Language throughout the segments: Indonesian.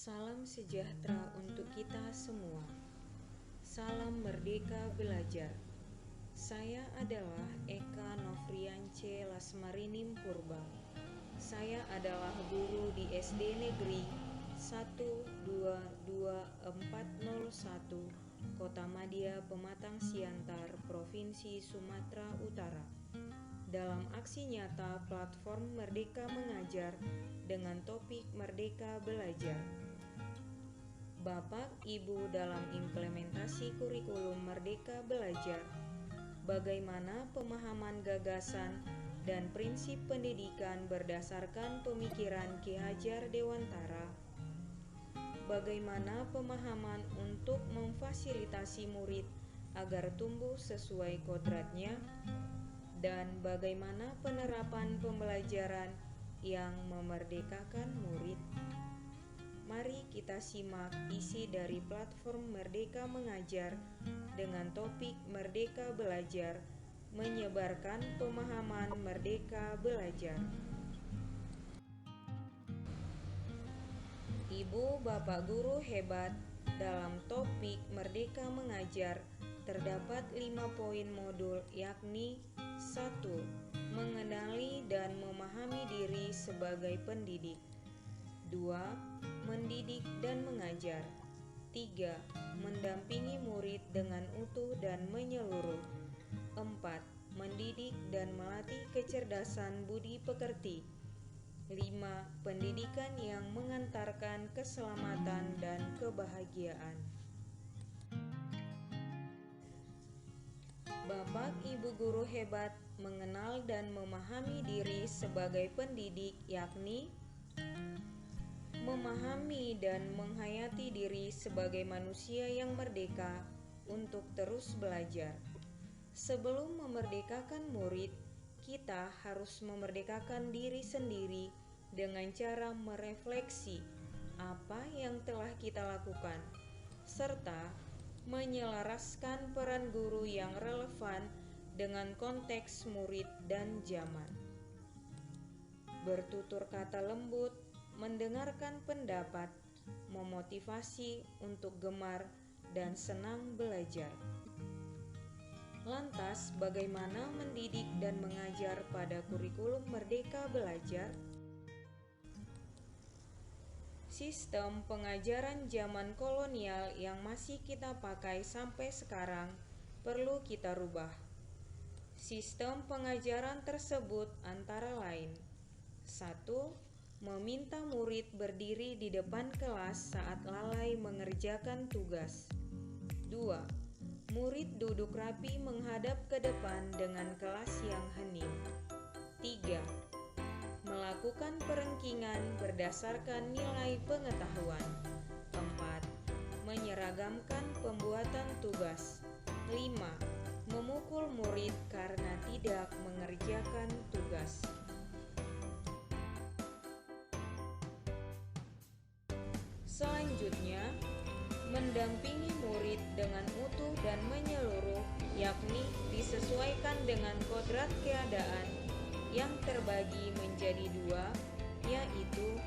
Salam sejahtera untuk kita semua. Salam merdeka belajar. Saya adalah Eka Novriance Lasmarinim Purba. Saya adalah guru di SD Negeri 122401 Kota Madia, Pematang Siantar, Provinsi Sumatera Utara. Dalam aksi nyata platform Merdeka Mengajar dengan topik Merdeka Belajar. Bapak Ibu, dalam implementasi kurikulum Merdeka Belajar, bagaimana pemahaman gagasan dan prinsip pendidikan berdasarkan pemikiran Ki Hajar Dewantara? Bagaimana pemahaman untuk memfasilitasi murid agar tumbuh sesuai kodratnya? Dan bagaimana penerapan pembelajaran yang memerdekakan murid? Mari kita simak isi dari platform Merdeka Mengajar dengan topik Merdeka Belajar, menyebarkan pemahaman Merdeka Belajar. Ibu Bapak Guru hebat, dalam topik Merdeka Mengajar terdapat 5 poin modul, yakni 1. Mengenali dan memahami diri sebagai pendidik. 2. Mendidik dan mengajar. 3. Mendampingi murid dengan utuh dan menyeluruh. 4. Mendidik dan melatih kecerdasan budi pekerti. 5. Pendidikan yang mengantarkan keselamatan dan kebahagiaan. Bapak Ibu guru hebat, mengenal dan memahami diri sebagai pendidik, yakni memahami dan menghayati diri sebagai manusia yang merdeka untuk terus belajar. Sebelum memerdekakan murid, kita harus memerdekakan diri sendiri dengan cara merefleksi apa yang telah kita lakukan, serta menyelaraskan peran guru yang relevan dengan konteks murid dan zaman. Bertutur kata lembut, mendengarkan pendapat, memotivasi untuk gemar dan senang belajar. Lantas, bagaimana mendidik dan mengajar pada kurikulum Merdeka Belajar? Sistem pengajaran zaman kolonial yang masih kita pakai sampai sekarang perlu kita rubah. Sistem pengajaran tersebut antara lain: 1. Meminta murid berdiri di depan kelas saat lalai mengerjakan tugas. 2. Murid duduk rapi menghadap ke depan dengan kelas yang hening. 3. Melakukan perengkingan berdasarkan nilai pengetahuan. 4. Menyeragamkan pembuatan tugas. 5. Memukul murid karena tidak mengerjakan tugas. Selanjutnya, mendampingi murid dengan utuh dan menyeluruh, yakni disesuaikan dengan kodrat keadaan yang terbagi menjadi 2, yaitu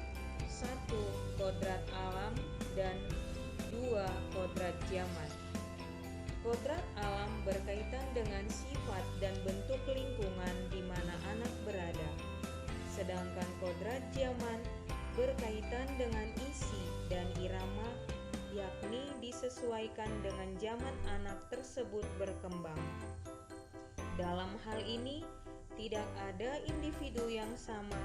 1. Kodrat alam dan 2. Kodrat zaman. Kodrat alam berkaitan dengan sifat dan bentuk lingkungan di mana anak berada, sedangkan kodrat zaman berkaitan dengan isi dan irama, yakni disesuaikan dengan zaman anak tersebut berkembang. Dalam hal ini, tidak ada individu yang sama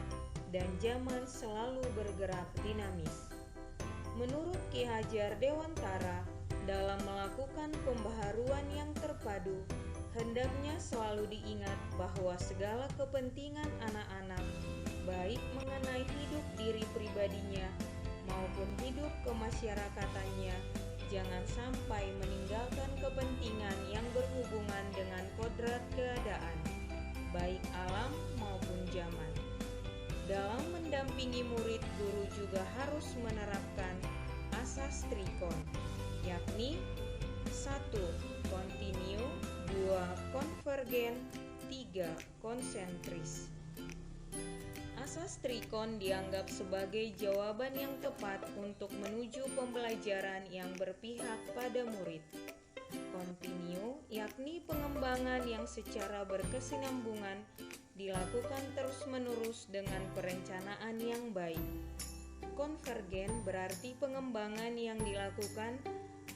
dan zaman selalu bergerak dinamis. Menurut Ki Hajar Dewantara, dalam melakukan pembaharuan yang terpadu, hendaknya selalu diingat bahwa segala kepentingan anak-anak, baik mengenai hidup diri pribadinya maupun hidup kemasyarakatannya, jangan sampai meninggalkan kepentingan yang berhubungan dengan kodrat keadaan, baik alam maupun zaman. Dalam mendampingi murid, guru juga harus menerapkan asas trikon, yakni 1. Kontinu, 2. Konvergen, 3. Konsentris. Asas Trikon dianggap sebagai jawaban yang tepat untuk menuju pembelajaran yang berpihak pada murid. Continue, yakni pengembangan yang secara berkesinambungan dilakukan terus-menerus dengan perencanaan yang baik. Konvergen berarti pengembangan yang dilakukan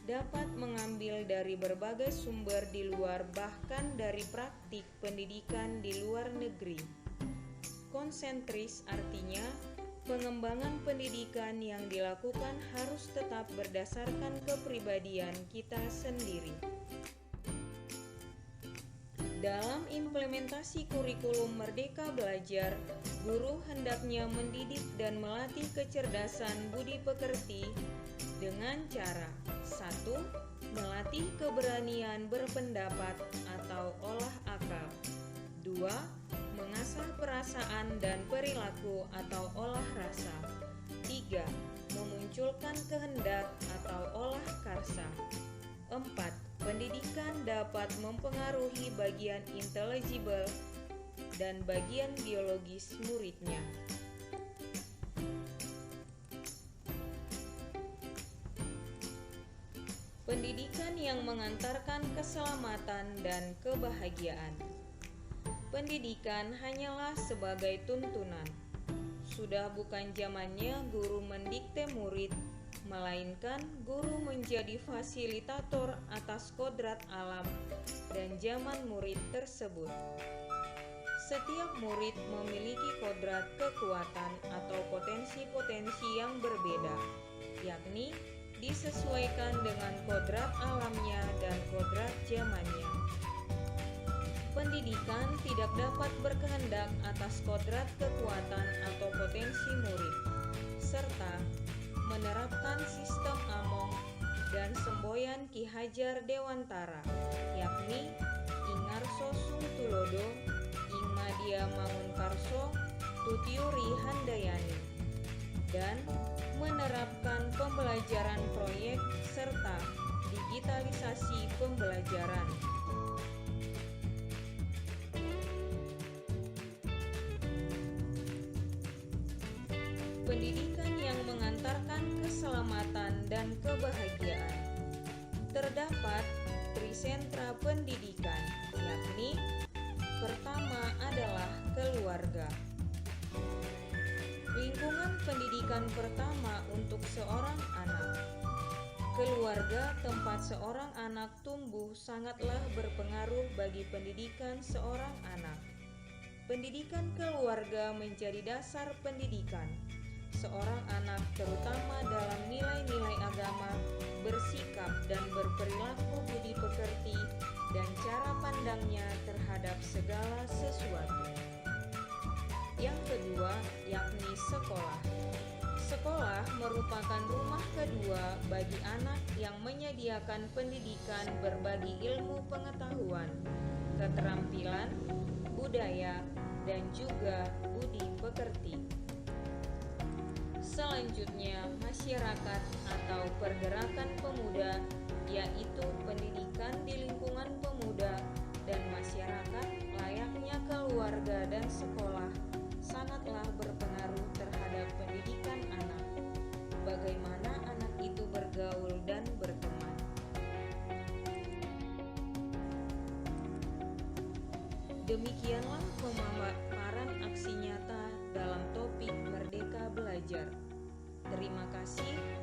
dapat mengambil dari berbagai sumber di luar, bahkan dari praktik pendidikan di luar negeri. Konsentris artinya pengembangan pendidikan yang dilakukan harus tetap berdasarkan kepribadian kita sendiri. Dalam implementasi kurikulum Merdeka Belajar, guru hendaknya mendidik dan melatih kecerdasan budi pekerti dengan cara 1. Melatih keberanian berpendapat atau olah akal. 2. Mengasah perasaan dan perilaku atau olah rasa. 3. Memunculkan kehendak atau olah karsa. 4. Pendidikan dapat mempengaruhi bagian intelligible dan bagian biologis muridnya. Pendidikan yang mengantarkan keselamatan dan kebahagiaan. Pendidikan hanyalah sebagai tuntunan. Sudah bukan zamannya guru mendikte murid, melainkan guru menjadi fasilitator atas kodrat alam dan zaman murid tersebut. Setiap murid memiliki kodrat, kekuatan, atau potensi-potensi yang berbeda, yakni disesuaikan dengan kodrat alamnya dan kodrat zamannya. Pendidikan tidak dapat berkehendak atas kodrat, kekuatan, atau potensi murid, serta menerapkan sistem Among dan semboyan Ki Hajar Dewantara, yakni Ingarso Sung Tulodo, Ing Madia Mangunkarso, Tutiuri Handayani, dan menerapkan pembelajaran proyek serta digitalisasi pembelajaran. Pendidikan yang mengantarkan keselamatan dan kebahagiaan. Terdapat trisentra pendidikan, yakni pertama adalah keluarga. Lingkungan pendidikan pertama untuk seorang anak. Keluarga tempat seorang anak tumbuh sangatlah berpengaruh bagi pendidikan seorang anak. Pendidikan keluarga menjadi dasar pendidikan seorang anak, terutama dalam nilai-nilai agama, bersikap dan berperilaku budi pekerti, dan cara pandangnya terhadap segala sesuatu. Yang kedua, yakni sekolah. Sekolah merupakan rumah kedua bagi anak yang menyediakan pendidikan berbagi ilmu pengetahuan, keterampilan, budaya, dan juga budi pekerti. Selanjutnya, masyarakat atau pergerakan pemuda, yaitu pendidikan di lingkungan pemuda dan masyarakat layaknya keluarga dan sekolah sangatlah berpengaruh terhadap pendidikan anak. Bagaimana anak itu bergaul dan berteman. Demikianlah pemaparan aksi nyata dalam topik Merdeka Belajar. Terima kasih.